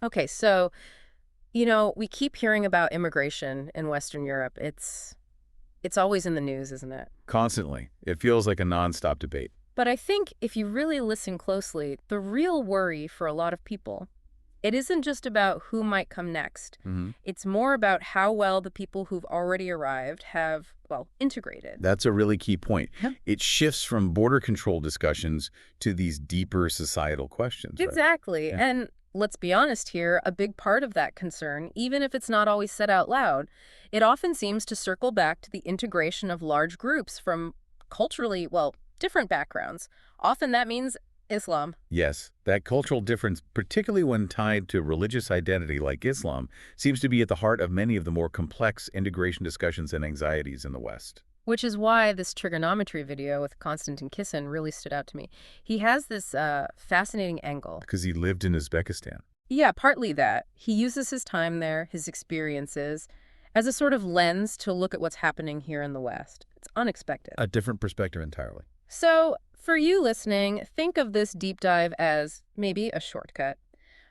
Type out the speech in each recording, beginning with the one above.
Okay, so, we keep hearing about immigration in Western Europe. It's always in the news, isn't it? Constantly. It feels like a nonstop debate. But I think if you really listen closely, the real worry for a lot of people, it isn't just about who might come next. hmm It's more about how well the people who've already arrived have, well, integrated. That's a really key point. Yeah. It shifts from border control discussions to these deeper societal questions, right? Exactly. Yeah. And let's be honest here, a big part of that concern, even if it's not always said out loud, it often seems to circle back to the integration of large groups from culturally, well, different backgrounds. Often that means Islam. Yes, that cultural difference, particularly when tied to religious identity like Islam, seems to be at the heart of many of the more complex integration discussions and anxieties in the West. Which is why this trigonometry video with Konstantin Kisin really stood out to me. He has this fascinating angle. Because he lived in Uzbekistan. Yeah, partly that. He uses his time there, his experiences, as a sort of lens to look at what's happening here in the West. It's unexpected. A different perspective entirely. So, for you listening, think of this deep dive as maybe a shortcut,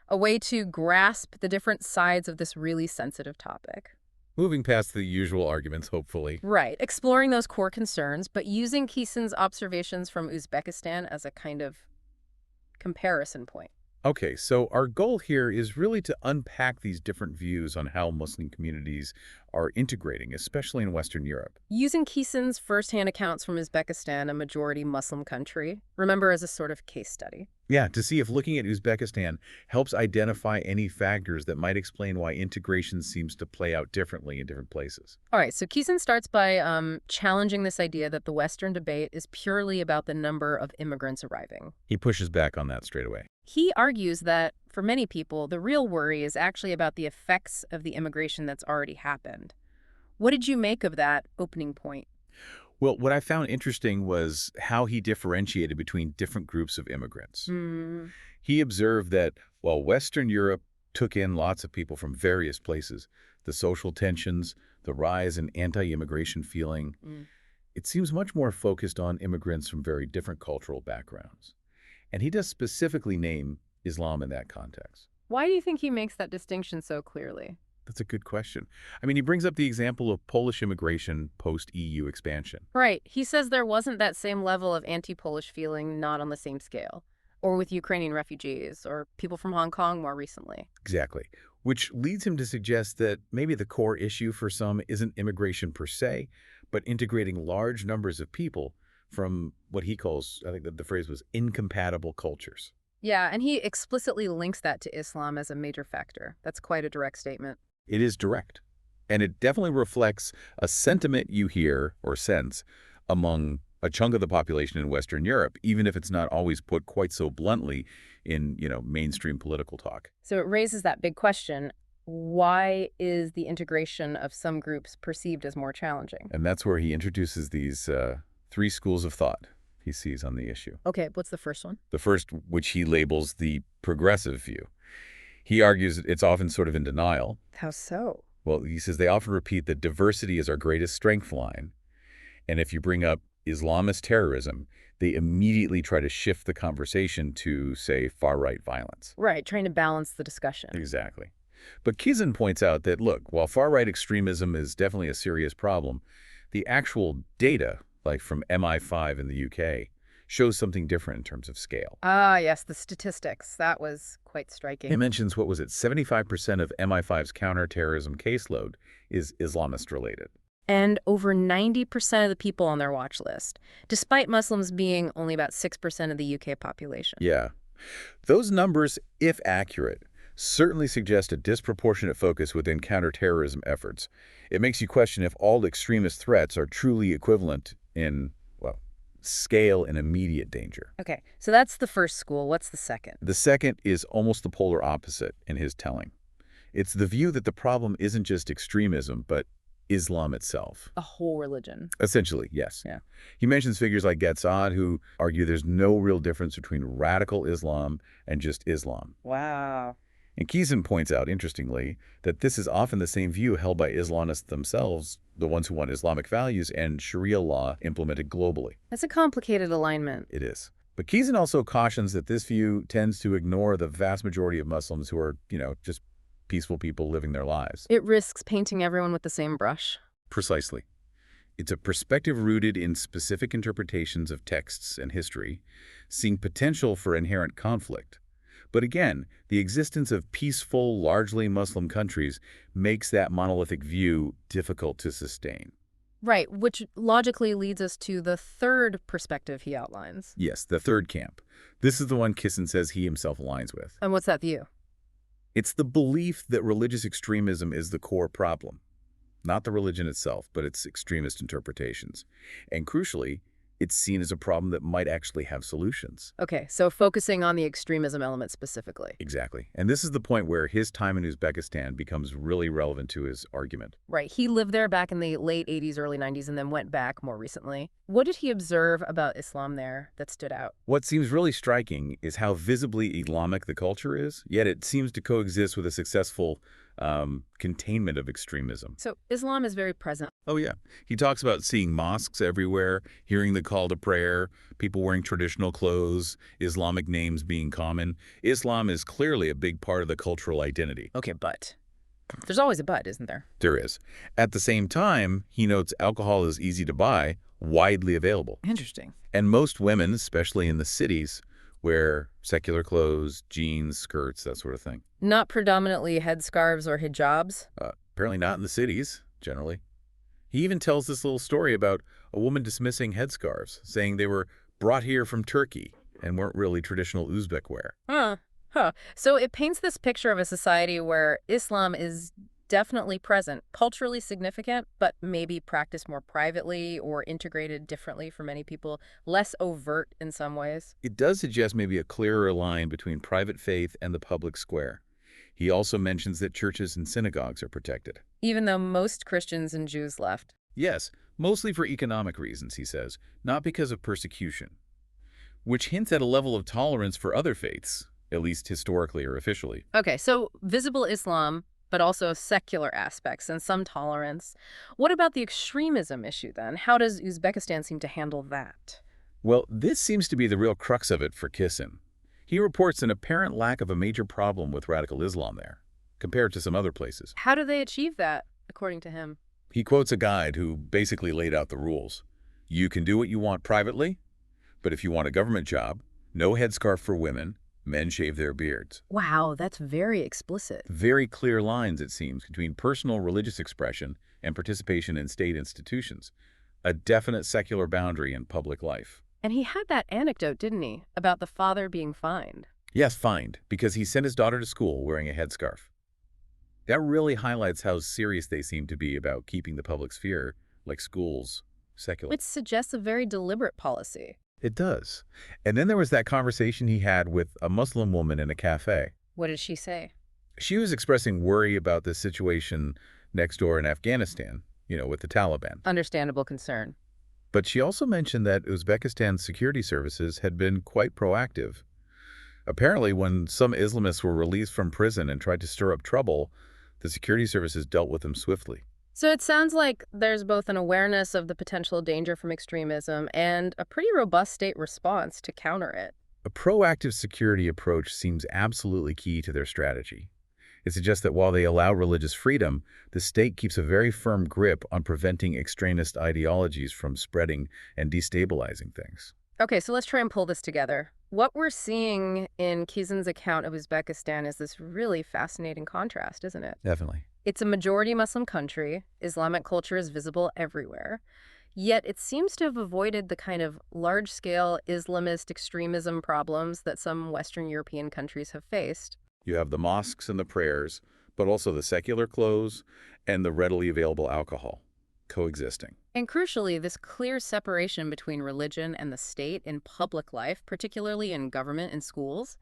a way to grasp the different sides of this really sensitive topic. Moving past the usual arguments, hopefully. Right, exploring those core concerns, but using Kisin's observations from Uzbekistan as a kind of comparison point. Okay, so our goal here is really to unpack these different views on how Muslim communities are integrating, especially in Western Europe. Using Kisin's firsthand accounts from Uzbekistan, a majority Muslim country, remember as a sort of case study. Yeah, to see if looking at Uzbekistan helps identify any factors that might explain why integration seems to play out differently in different places. All right, so Kisin starts by challenging this idea that the Western debate is purely about the number of immigrants arriving. He pushes back on that straight away. He argues that, for many people, the real worry is actually about the effects of the immigration that's already happened. What did you make of that opening point? Well, what I found interesting was how he differentiated between different groups of immigrants. Hmm. He observed that while Western Europe took in lots of people from various places, the social tensions, the rise in anti-immigration feeling, Mm. it seems much more focused on immigrants from very different cultural backgrounds. And he does specifically name Islam in that context. Why do you think he makes that distinction so clearly? That's a good question. I mean, he brings up the example of Polish immigration post-EU expansion. Right. He says there wasn't that same level of anti-Polish feeling, not on the same scale. Or with Ukrainian refugees, or people from Hong Kong more recently. Exactly. Which leads him to suggest that maybe the core issue for some isn't immigration per se, but integrating large numbers of people from what he calls, I think that the phrase was incompatible cultures. Yeah, and he explicitly links that to Islam as a major factor. That's quite a direct statement. It is direct. And it definitely reflects a sentiment you hear or sense among a chunk of the population in Western Europe, even if it's not always put quite so bluntly in, mainstream political talk. So it raises that big question, why is the integration of some groups perceived as more challenging? And that's where he introduces these three schools of thought he sees on the issue. Okay, what's the first one? The first, which he labels the progressive view. He argues that it's often sort of in denial. How so? Well, he says they often repeat that diversity is our greatest strength line. And if you bring up Islamist terrorism, they immediately try to shift the conversation to, say, far-right violence. Right, trying to balance the discussion. Exactly. But Kizin points out that, look, while far-right extremism is definitely a serious problem, the actual data, like from MI5 in the UK, shows something different in terms of scale. Ah, yes, the statistics. That was quite striking. It mentions, what was it, 75% of MI5's counterterrorism caseload is Islamist-related. And over 90% of the people on their watch list, despite Muslims being only about 6% of the UK population. Yeah. Those numbers, if accurate, certainly suggest a disproportionate focus within counterterrorism efforts. It makes you question if all extremist threats are truly equivalent in, well, scale and immediate danger. Okay, so that's the first school. What's the second? The second is almost the polar opposite in his telling. It's the view that the problem isn't just extremism, but Islam itself. A whole religion. Essentially, yes. Yeah. He mentions figures like Gazzad, who argue there's no real difference between radical Islam and just Islam. Wow. And Kizin points out, interestingly, that this is often the same view held by Islamists themselves, the ones who want Islamic values and Sharia law implemented globally. That's a complicated alignment. It is. But Keysen also cautions that this view tends to ignore the vast majority of Muslims who are, just peaceful people living their lives. It risks painting everyone with the same brush. Precisely. It's a perspective rooted in specific interpretations of texts and history, seeing potential for inherent conflict. But again, the existence of peaceful, largely Muslim countries makes that monolithic view difficult to sustain. Right, which logically leads us to the third perspective he outlines. Yes, the third camp. This is the one Kissen says he himself aligns with. And what's that view? It's the belief that religious extremism is the core problem. Not the religion itself, but its extremist interpretations. And crucially, it's seen as a problem that might actually have solutions. Okay, so focusing on the extremism element specifically. Exactly. And this is the point where his time in Uzbekistan becomes really relevant to his argument. Right, he lived there back in the late 80s, early 90s, and then went back more recently. What did he observe about Islam there that stood out? What seems really striking is how visibly Islamic the culture is, yet it seems to coexist with a successful containment of extremism. So Islam is very present. Oh, yeah. He talks about seeing mosques everywhere, hearing the call to prayer, people wearing traditional clothes, Islamic names being common. Islam is clearly a big part of the cultural identity. Okay, but there's always a but, isn't there? There is. At the same time, he notes alcohol is easy to buy, widely available. Interesting. And most women, especially in the cities, wear secular clothes, jeans, skirts, that sort of thing. Not predominantly headscarves or hijabs. Apparently not in the cities, generally. He even tells this little story about a woman dismissing headscarves, saying they were brought here from Turkey and weren't really traditional Uzbek wear. Huh. So it paints this picture of a society where Islam is definitely present, culturally significant, but maybe practiced more privately or integrated differently for many people, less overt in some ways. It does suggest maybe a clearer line between private faith and the public square. He also mentions that churches and synagogues are protected. Even though most Christians and Jews left. Yes, mostly for economic reasons, he says, not because of persecution, which hints at a level of tolerance for other faiths, at least historically or officially. Okay, so visible Islam, but also secular aspects and some tolerance. What about the extremism issue then? How does Uzbekistan seem to handle that? Well, this seems to be the real crux of it for Kissen. He reports an apparent lack of a major problem with radical Islam there, compared to some other places. How do they achieve that, according to him? He quotes a guide who basically laid out the rules. You can do what you want privately, but if you want a government job, no headscarf for women, men shave their beards. Wow, that's very explicit. Very clear lines, it seems, between personal religious expression and participation in state institutions. A definite secular boundary in public life. And he had that anecdote, didn't he, about the father being fined? Yes, fined, because he sent his daughter to school wearing a headscarf. That really highlights how serious they seem to be about keeping the public sphere, like schools, secular. Which suggests a very deliberate policy. It does. And then there was that conversation he had with a Muslim woman in a cafe. What did she say? She was expressing worry about the situation next door in Afghanistan, with the Taliban. Understandable concern. But she also mentioned that Uzbekistan's security services had been quite proactive. Apparently, when some Islamists were released from prison and tried to stir up trouble, the security services dealt with them swiftly. So it sounds like there's both an awareness of the potential danger from extremism and a pretty robust state response to counter it. A proactive security approach seems absolutely key to their strategy. It suggests that while they allow religious freedom, the state keeps a very firm grip on preventing extremist ideologies from spreading and destabilizing things. Okay, so let's try and pull this together. What we're seeing in Kizin's account of Uzbekistan is this really fascinating contrast, isn't it? Definitely. It's a majority Muslim country. Islamic culture is visible everywhere. Yet it seems to have avoided the kind of large-scale Islamist extremism problems that some Western European countries have faced. You have the mosques and the prayers, but also the secular clothes and the readily available alcohol coexisting. And crucially, this clear separation between religion and the state in public life, particularly in government and schools,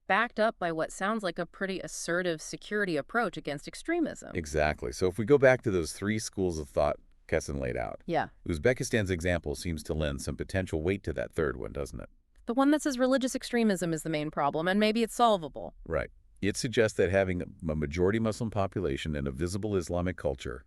backed up by what sounds like a pretty assertive security approach against extremism. Exactly. So if we go back to those three schools of thought Kessin laid out, Yeah. Uzbekistan's example seems to lend some potential weight to that third one, doesn't it? The one that says religious extremism is the main problem, and maybe it's solvable. Right. It suggests that having a majority Muslim population and a visible Islamic culture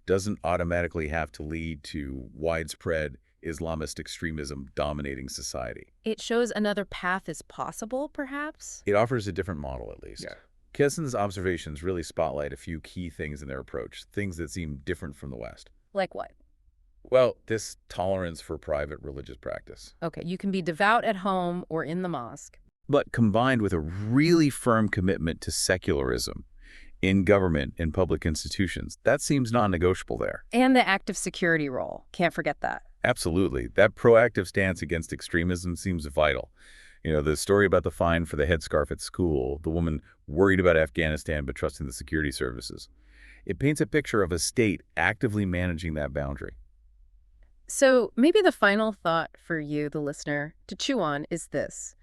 doesn't automatically have to lead to widespread Islamist extremism dominating society. It shows another path is possible, perhaps? It offers a different model, at least. Yeah. Kissin's observations really spotlight a few key things in their approach, things that seem different from the West. Like what? Well, this tolerance for private religious practice, Okay, you can be devout at home or in the mosque. but combined with a really firm commitment to secularism in government and public institutions, that seems non-negotiable there. And the active security role. Can't forget that. Absolutely. That proactive stance against extremism seems vital. The story about the fine for the headscarf at school, the woman worried about Afghanistan but trusting the security services. It paints a picture of a state actively managing that boundary. So maybe the final thought for you, the listener, to chew on is this.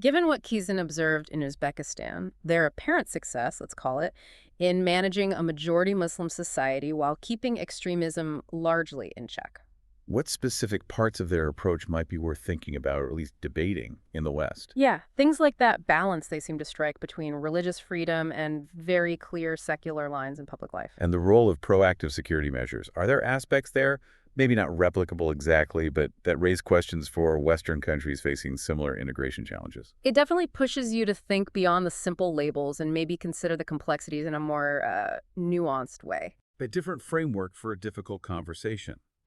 Given what Kizin observed in Uzbekistan, their apparent success, let's call it, in managing a majority Muslim society while keeping extremism largely in check. What specific parts of their approach might be worth thinking about or at least debating in the West? Yeah, things like that balance they seem to strike between religious freedom and very clear secular lines in public life. And the role of proactive security measures. Are there aspects there, maybe not replicable exactly, but that raise questions for Western countries facing similar integration challenges? It definitely pushes you to think beyond the simple labels and maybe consider the complexities in a more nuanced way. A different framework for a difficult conversation.